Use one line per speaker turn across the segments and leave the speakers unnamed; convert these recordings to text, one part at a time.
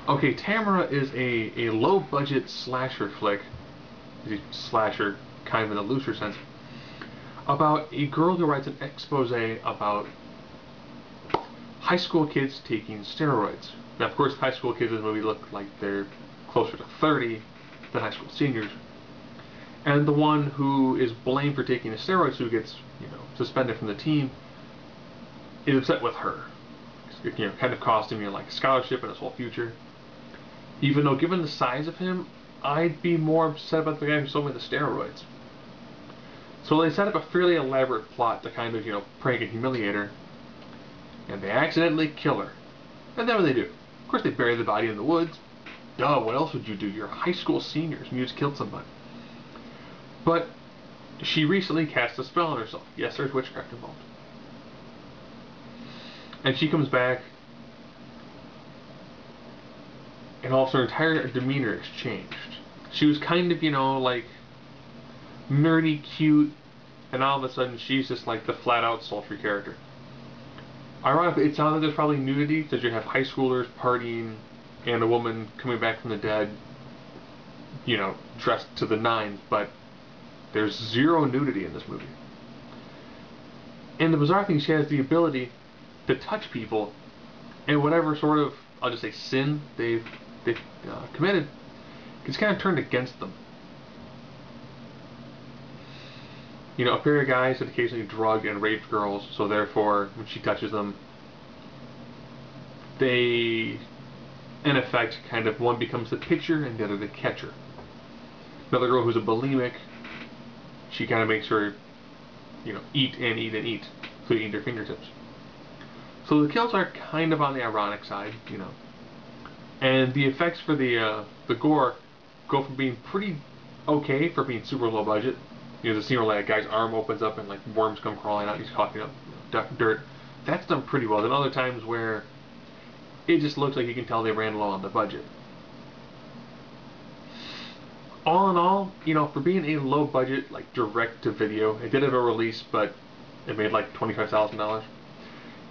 Okay, Tamara is a low-budget slasher flick, slasher kind of in a looser sense, about a girl who writes an expose about high school kids taking steroids. Now, of course, high school kids in the movie look like they're closer to 30 than high school seniors. And the one who is blamed for taking the steroids, who gets, suspended from the team, is upset with her. Kind of cost him, like a scholarship and his whole future. Even though, given the size of him, I'd be more upset about the guy who sold me the steroids. So they set up a fairly elaborate plot to kind of, prank and humiliate her, and they accidentally kill her. And then what do they do? Of course, they bury the body in the woods. Duh, what else would you do? You're high school seniors and you just killed somebody. But she recently cast a spell on herself. Yes, there's witchcraft involved. And she comes back, and also her entire demeanor has changed. She was kind of, like nerdy, cute, and all of a sudden she's just like the flat-out sultry character. Ironically, it sounds like there's probably nudity, because you have high schoolers partying, and a woman coming back from the dead, dressed to the nines, but there's zero nudity in this movie. And the bizarre thing, she has the ability to touch people, and whatever sort of, I'll just say, sin they've committed, gets kind of turned against them. A pair of guys that occasionally drug and rape girls, so therefore, when she touches them, they, in effect, kind of, one becomes the pitcher and the other the catcher. Another girl who's a bulimic, she kind of makes her, eat and eat and eat, so you eat their fingertips. So the kills are kind of on the ironic side, and the effects for the gore go from being pretty okay for being super low budget. The scene where like a guy's arm opens up and like worms come crawling out, and he's coughing up dirt. That's done pretty well. Then other times where it just looks like you can tell they ran low on the budget. All in all, for being a low budget, like direct to video, it did have a release, but it made like $25,000.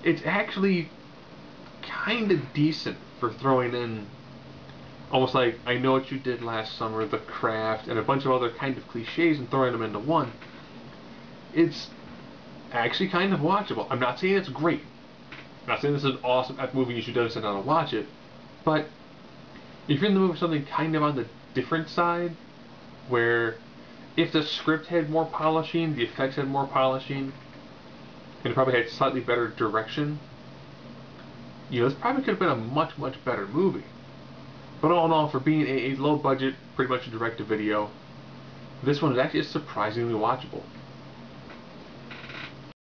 It's actually kind of decent for throwing in almost like I Know What You Did Last Summer, The Craft, and a bunch of other kind of cliches and throwing them into one. It's actually kind of watchable. I'm not saying it's great. I'm not saying this is an awesome movie you should definitely sit down and watch it, but if you're in the mood for something kind of on the different side, where if the script had more polishing, the effects had more polishing, and it probably had slightly better direction, this probably could have been a much, much better movie. But all in all, for being a low budget, pretty much a direct-to-video, this one is actually surprisingly watchable.